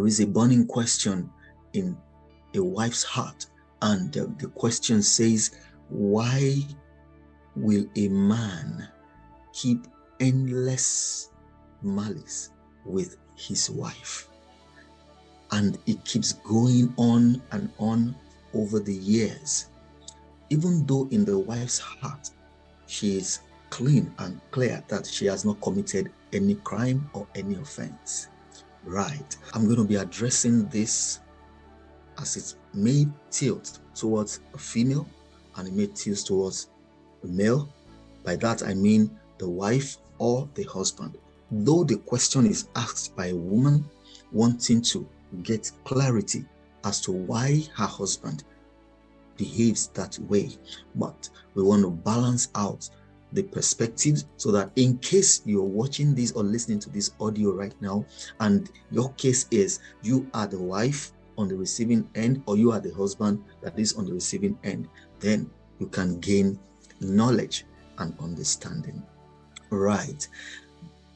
there is a burning question in a wife's heart, and the question says, why will a man keep endless malice with his wife? And it keeps going on and on over the years, even though in the wife's heart she is clean and clear that she has not committed any crime or any offense. Right. I'm going to be addressing this as it may tilt towards a female and it may tilt towards a male. By that I mean the wife or the husband. Though the question is asked by a woman wanting to get clarity as to why her husband behaves that way, but we want to balance out the perspectives so that in case you're watching this or listening to this audio right now and your case is you are the wife on the receiving end or you are the husband that is on the receiving end, then you can gain knowledge and understanding. Right.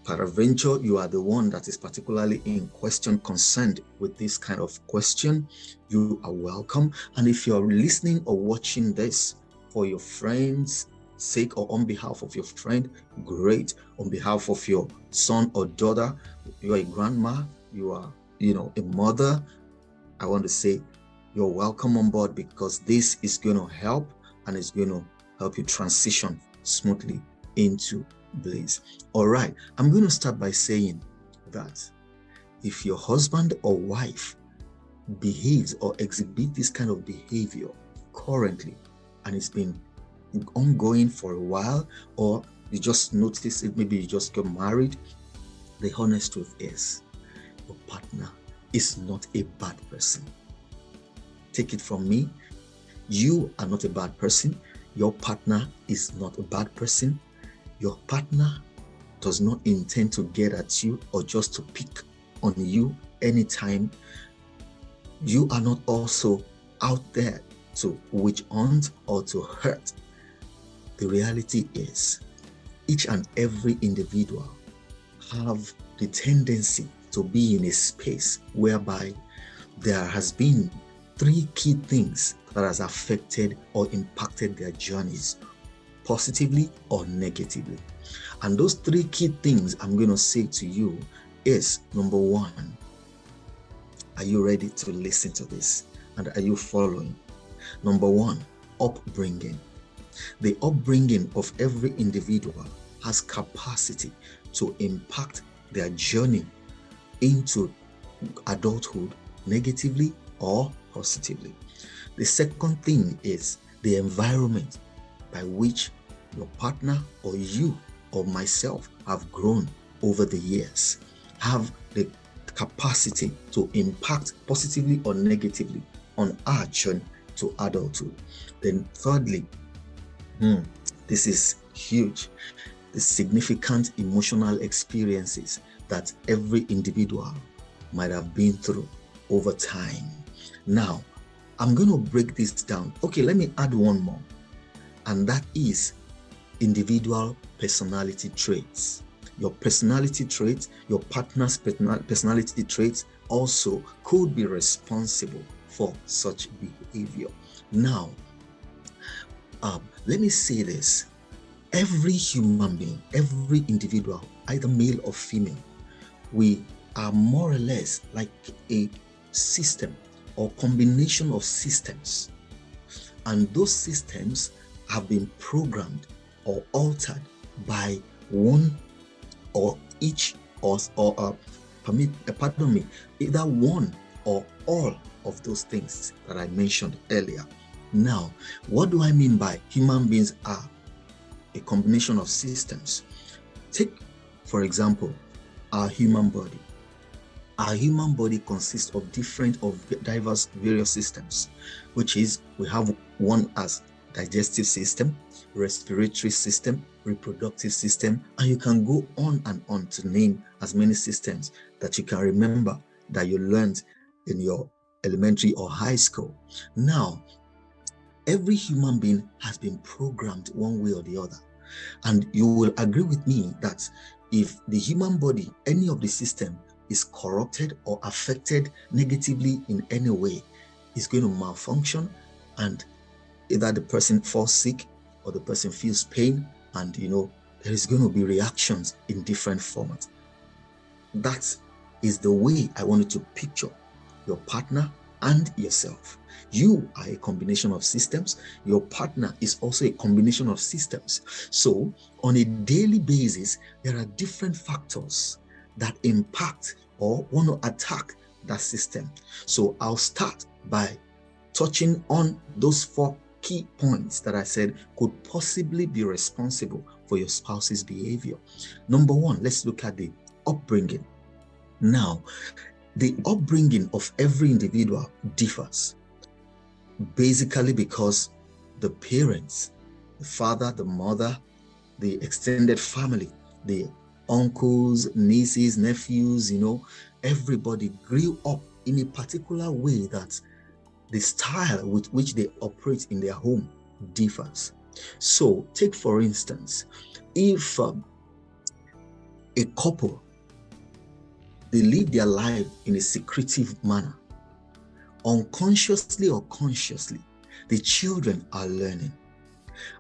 Peradventure, you are the one that is particularly in question concerned with this kind of question, you are welcome. And if you're listening or watching this for your friends' sake or on behalf of your friend, great. On behalf of your son or daughter, you are a grandma, you are, a mother, I want to say you're welcome on board, because this is going to help and it's going to help you transition smoothly into bliss. All right, I'm going to start by saying that if your husband or wife behaves or exhibits this kind of behavior currently, and it's been ongoing for a while, or you just notice it, maybe you just got married, the honest truth is your partner is not a bad person. Take it from me, you are not a bad person. Your partner is not a bad person. Your partner does not intend to get at you or just to pick on you anytime. You are not also out there to witch hunt or to hurt. The reality is each and every individual have the tendency to be in a space whereby there has been three key things that has affected or impacted their journeys, positively or negatively. And those three key things I'm going to say to you is, number one, are you ready to listen to this? And are you following? Number one, upbringing. The upbringing of every individual has capacity to impact their journey into adulthood negatively or positively. The second thing is the environment by which your partner or you or myself have grown over the years, have the capacity to impact positively or negatively on our journey to adulthood. Then thirdly, this is huge, the significant emotional experiences that every individual might have been through over time. Now, I'm going to break this down. Okay, let me add one more, and that is individual personality traits. Your personality traits, your partner's personality traits also could be responsible for such behavior. Now, let me say this. Every human being, every individual, either male or female, we are more or less like a system or combination of systems. And those systems have been programmed or altered by one or each either one or all of those things that I mentioned earlier. Now, what do I mean by human beings are a combination of systems? Take, for example, our human body. Our human body consists of diverse various systems, which is we have one as digestive system, respiratory system, reproductive system, and you can go on and on to name as many systems that you can remember that you learned in your elementary or high school. Now, every human being has been programmed one way or the other. And you will agree with me that if the human body, any of the system, is corrupted or affected negatively in any way, it's going to malfunction, and either the person falls sick or the person feels pain, and there is going to be reactions in different formats. That is the way I wanted to picture your partner and yourself. You are a combination of systems. Your partner is also a combination of systems. So on a daily basis, there are different factors that impact or want to attack that system. So I'll start by touching on those 4 key points that I said could possibly be responsible for your spouse's behavior. Number 1, let's look at the upbringing. Now, the upbringing of every individual differs, basically because the parents, the father, the mother, the extended family, the uncles, nieces, nephews, everybody grew up in a particular way that the style with which they operate in their home differs. So take for instance, if a couple, they live their life in a secretive manner, unconsciously or consciously, the children are learning.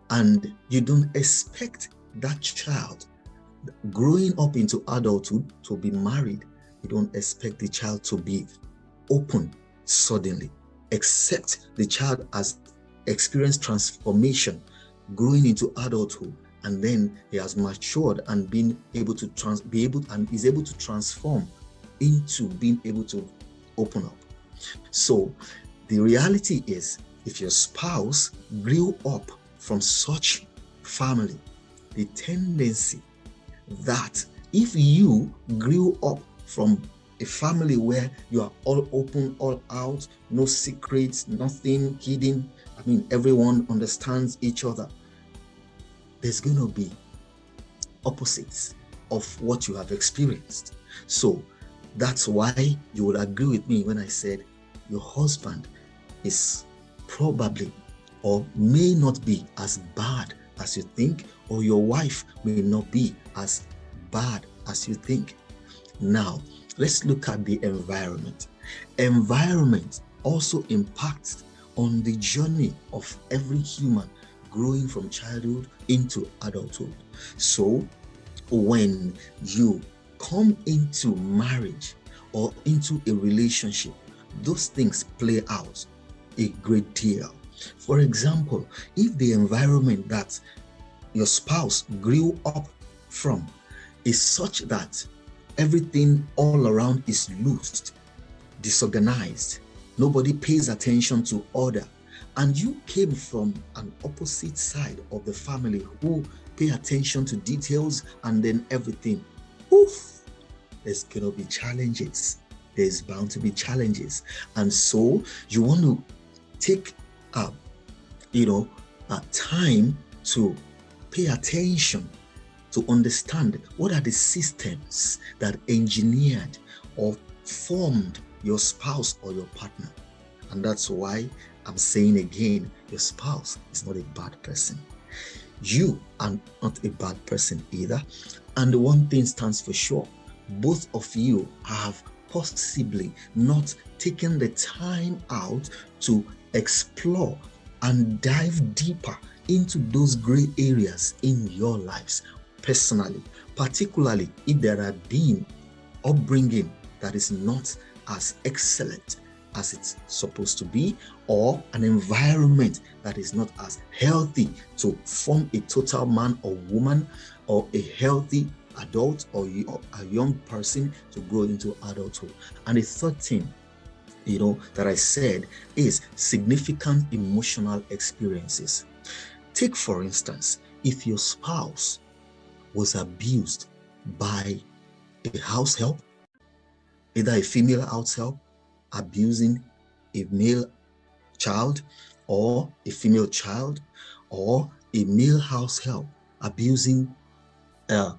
And you don't expect that child growing up into adulthood to be married. You don't expect the child to be open suddenly, except the child has experienced transformation growing into adulthood, and then he has matured and been able to is able to transform into being able to open up. So the reality is, if your spouse grew up from such family, the tendency that if you grew up from a family where you are all open, all out, no secrets, nothing hidden, everyone understands each other, there's going to be opposites of what you have experienced. So that's why you will agree with me when I said your husband is probably or may not be as bad as you think, or your wife may not be as bad as you think. Now, let's look at the environment. Environment also impacts on the journey of every human growing from childhood into adulthood. So when you come into marriage or into a relationship, those things play out a great deal. For example, if the environment that your spouse grew up from is such that everything all around is loose, disorganized, nobody pays attention to order, and you came from an opposite side of the family who pay attention to details and then everything, there's going to be challenges. There's bound to be challenges. And so you want to take time to pay attention to understand what are the systems that engineered or formed your spouse or your partner. And that's why I'm saying again, your spouse is not a bad person. You are not a bad person either. And the one thing stands for sure, both of you have possibly not taken the time out to explore and dive deeper into those gray areas in your lives personally, particularly if there have been upbringing that is not as excellent as it's supposed to be, or an environment that is not as healthy to form a total man or woman, or a healthy adult or a young person to grow into adulthood. And the third thing, that I said is significant emotional experiences. Take, for instance, if your spouse was abused by a house help, either a female house help abusing a male child, or a female child, or a male house help abusing a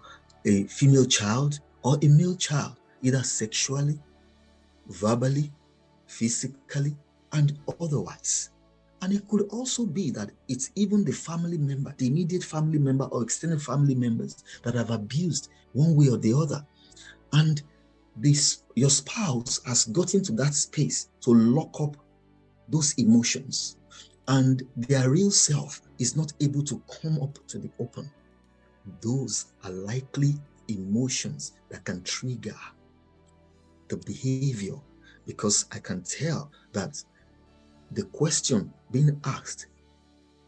female child or a male child, either sexually, verbally, physically, and otherwise. And it could also be that it's even the family member, the immediate family member or extended family members that have abused one way or the other. And your spouse has gotten to that space to lock up those emotions, and their real self is not able to come up to the open. Those are likely emotions that can trigger the behavior, because I can tell that the question being asked,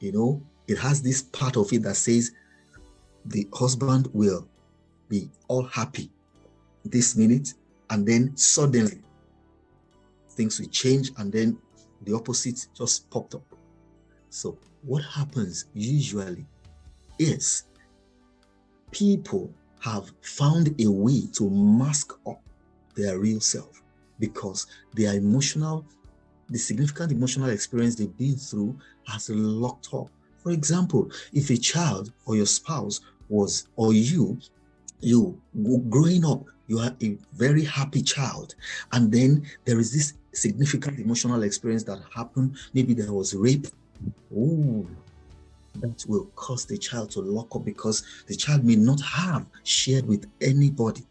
it has this part of it that says the husband will be all happy this minute, and then suddenly things will change, and then the opposite just popped up. So what happens usually is people have found a way to mask up their real self, because the significant emotional experience they've been through has locked up. For example, if a child or your spouse was, or you growing up, you are a very happy child, and then there is this significant emotional experience that happened. Maybe there was rape. That will cause the child to lock up, because the child may not have shared with anybody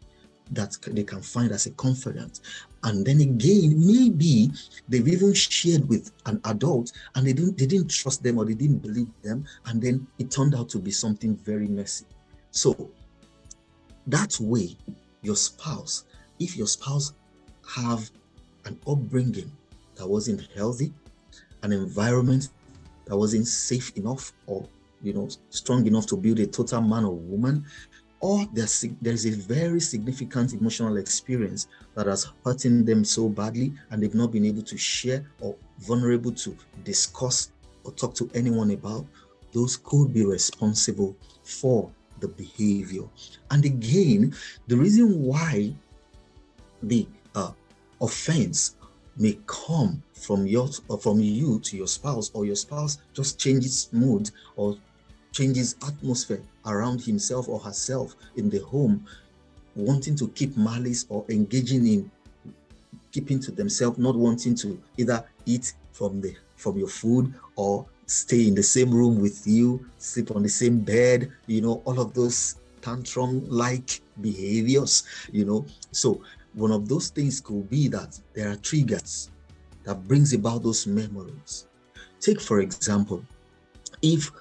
that they can find as a confidant. And then again, maybe they've even shared with an adult and they didn't trust them, or they didn't believe them, and then it turned out to be something very messy. So that way, if your spouse have an upbringing that wasn't healthy, an environment that wasn't safe enough or strong enough to build a total man or woman, or there's a very significant emotional experience that has hurting them so badly, and they've not been able to share or vulnerable to discuss or talk to anyone about, those could be responsible for the behavior. And again, the reason why the offense may come from you to your spouse, or your spouse just changes mood or changes atmosphere around himself or herself in the home, wanting to keep malice or engaging in keeping to themselves, not wanting to either eat from your food or stay in the same room with you, sleep on the same bed, all of those tantrum-like behaviors, So one of those things could be that there are triggers that brings about those memories. Take, for example, if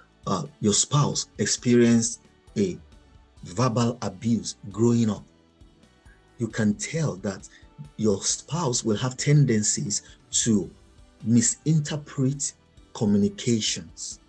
your spouse experienced a verbal abuse growing up, you can tell that your spouse will have tendencies to misinterpret communications,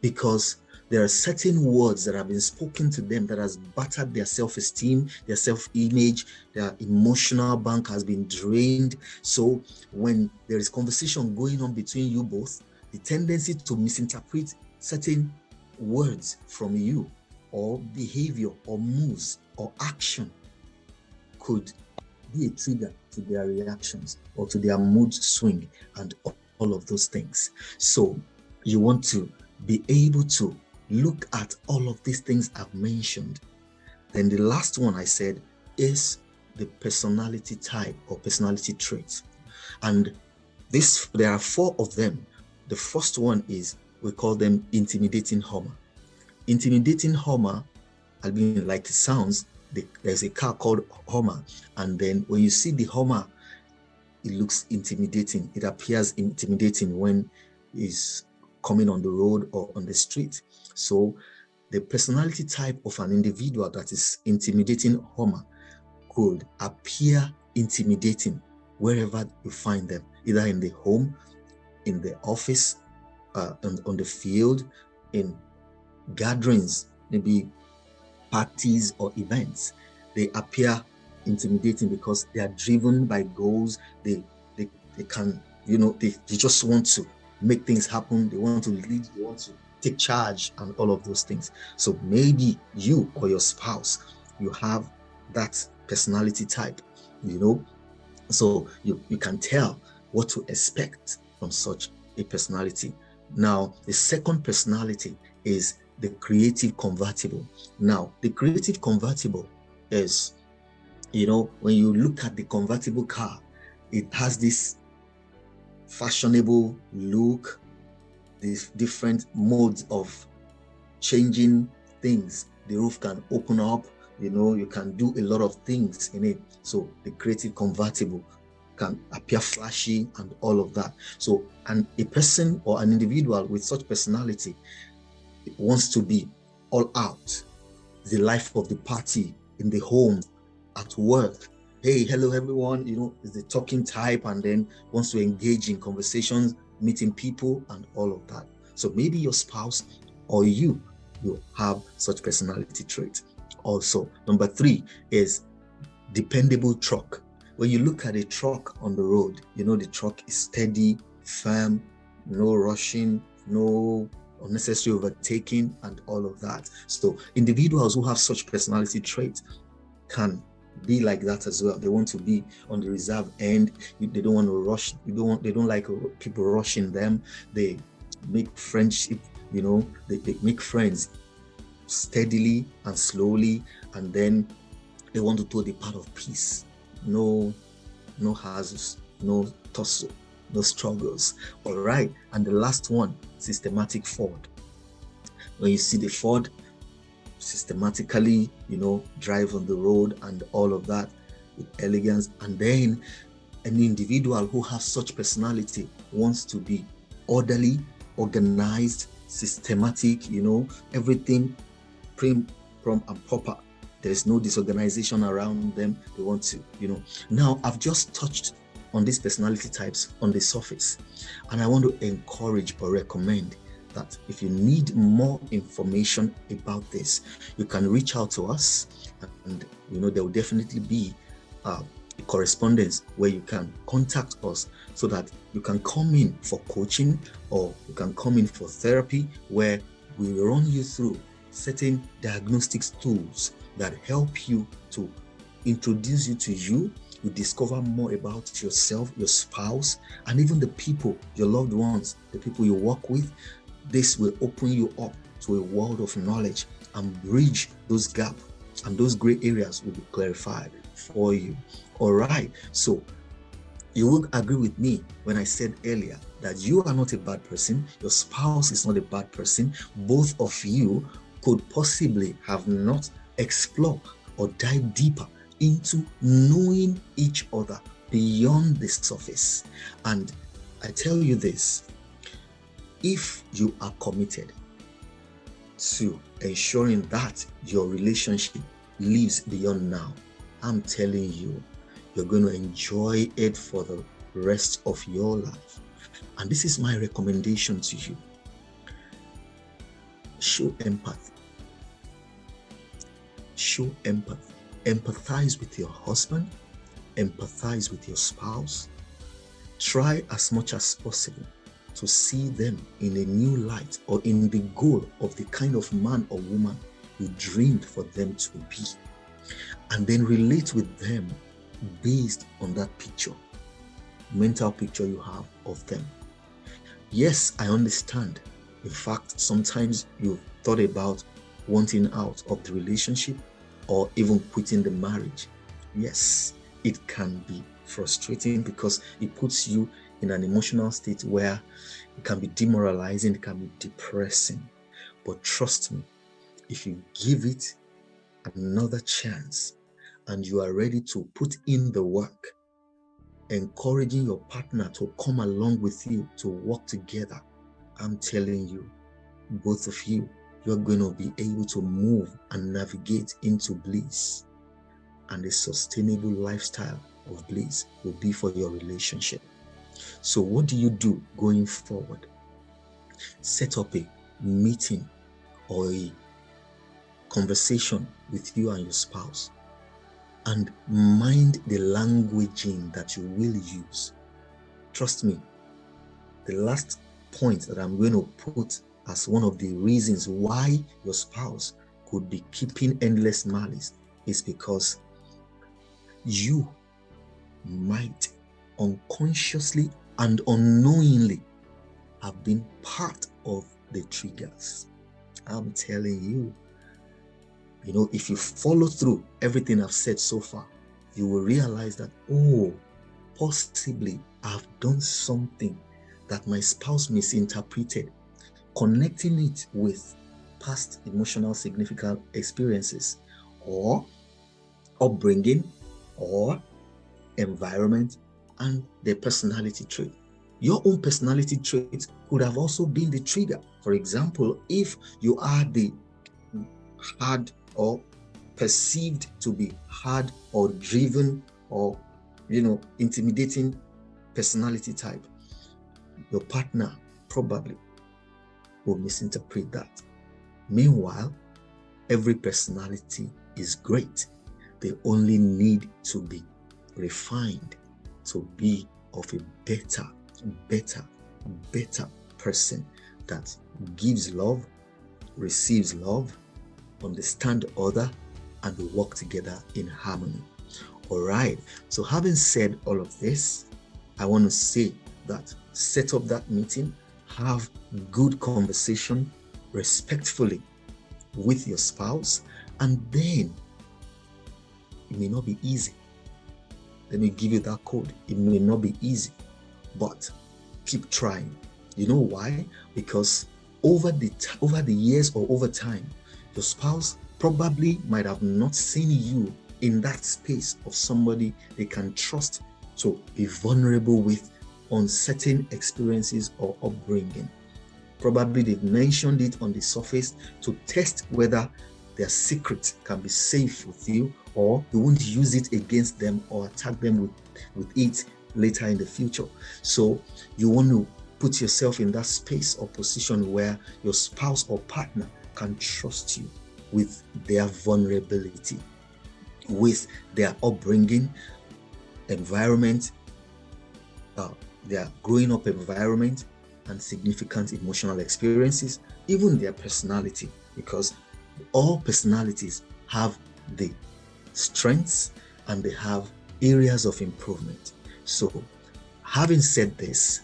because there are certain words that have been spoken to them that has battered their self-esteem, their self-image, their emotional bank has been drained. So when there is conversation going on between you both, the tendency to misinterpret certain words from you, or behavior or moves or action, could be a trigger to their reactions or to their mood swing and all of those things. So you want to be able to look at all of these things I've mentioned. Then the last one I said is the personality type or personality traits. And there are 4 of them. The first one is, we call them intimidating humor. Intimidating humor, I mean, like it sounds, there's a car called Hummer, and then when you see the Hummer, it looks intimidating. It appears intimidating when it's coming on the road or on the street. So the personality type of an individual that is intimidating Hummer could appear intimidating wherever you find them, either in the home, in the office, on the field, in gatherings, maybe parties or events. They appear intimidating because they are driven by goals. They can, they just want to make things happen. They want to lead, they want to take charge and all of those things. So maybe you or your spouse, you have that personality type, so you can tell what to expect from such a personality. Now, the second personality is the creative convertible. Now, the creative convertible is, when you look at the convertible car, it has this fashionable look, these different modes of changing things. The roof can open up, You can do a lot of things in it. So the creative convertible can appear flashy and all of that. So a person or an individual with such personality wants to be all out, the life of the party, in the home, at work. Hey, hello everyone, is the talking type, and then wants to engage in conversations, meeting people and all of that. So maybe your spouse or you have such personality trait. Also, number 3 is dependable truck. When you look at a truck on the road, the truck is steady, firm, no rushing, no unnecessary overtaking and all of that. So individuals who have such personality traits can be like that as well. They want to be on the reserve end. They don't want to rush. They don't like people rushing them. They make friendship, they make friends steadily and slowly, and then they want to do the path of peace. No hazards, no tussle, no struggles. All right. And the last one, systematic Ford. When you see the Ford systematically, drive on the road and all of that with elegance, and then an individual who has such personality wants to be orderly, organized, systematic, everything prim and proper. There's no disorganization around them. They want to, Now, I've just touched on these personality types on the surface, and I want to encourage or recommend that if you need more information about this, you can reach out to us, and there will definitely be a correspondence where you can contact us so that you can come in for coaching, or you can come in for therapy, where we run you through certain diagnostics tools that help you to introduce you to you discover more about yourself, your spouse, and even the people, your loved ones, the people you work with. This will open you up to a world of knowledge and bridge those gaps, and those gray areas will be clarified for you. All right. So you will agree with me when I said earlier that you are not a bad person. Your spouse is not a bad person. Both of you could possibly have not explored or dive deeper into knowing each other beyond the surface. And I tell you this, if you are committed to ensuring that your relationship lives beyond now, I'm telling you, you're going to enjoy it for the rest of your life. And this is my recommendation to you. Show empathy. Show empathy. Empathize with your husband. Empathize with your spouse. Try as much as possible to see them in a new light, or in the goal of the kind of man or woman you dreamed for them to be. And then relate with them based on that picture, mental picture you have of them. Yes, I understand. In fact, sometimes you've thought about wanting out of the relationship or even quitting the marriage. Yes, it can be frustrating because it puts you in an emotional state where it can be demoralizing, it can be depressing. But trust me, if you give it another chance and you are ready to put in the work, encouraging your partner to come along with you to work together, I'm telling you, both of you, you're going to be able to move and navigate into bliss. And a sustainable lifestyle of bliss will be for your relationship. So what do you do going forward? Set up a meeting or a conversation with you and your spouse, and mind the languaging that you will use. Trust me, the last point that I'm going to put as one of the reasons why your spouse could be keeping endless malice is because you might unconsciously and unknowingly have been part of the triggers. I'm telling you, if you follow through everything I've said so far, you will realize that, possibly I've done something that my spouse misinterpreted, connecting it with past emotional significant experiences, or upbringing or environment and their personality trait. Your own personality trait could have also been the trigger. For example, if you are the hard or perceived to be hard or driven or intimidating personality type, your partner probably will misinterpret that. Meanwhile, every personality is great. They only need to be refined to be of a better person that gives love, receives love, understand other, and will work together in harmony. All right. So having said all of this, I want to say that set up that meeting, have good conversation respectfully with your spouse, and then it may not be easy. Let me give you that code. It may not be easy, but keep trying. You know why? Because over the years or over time, your spouse probably might have not seen you in that space of somebody they can trust to be vulnerable with on certain experiences or upbringing. Probably they've mentioned it on the surface to test whether their secret can be safe with you, or you won't use it against them or attack them with it later in the future. So you want to put yourself in that space or position where your spouse or partner can trust you with their vulnerability, with their upbringing, environment, their growing up environment, and significant emotional experiences, even their personality, because all personalities have the strengths and they have areas of improvement. So having said this,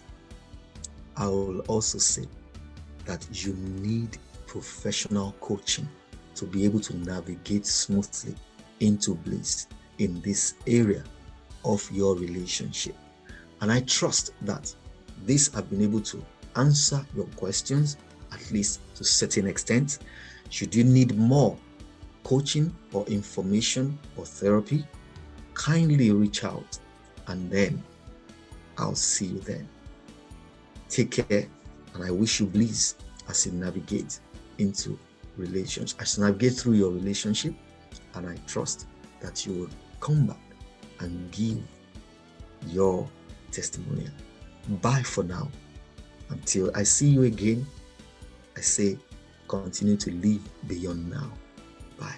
I will also say that you need professional coaching to be able to navigate smoothly into bliss in this area of your relationship. And I trust that this have been able to answer your questions, at least to a certain extent. Should you need more coaching or information or therapy, kindly reach out, and then I'll see you then. Take care, and I wish you bliss as you navigate into relations, as you navigate through your relationship, and I trust that you will come back and give your testimonial. Bye for now. Until I see you again, I say continue to live beyond now. Bye.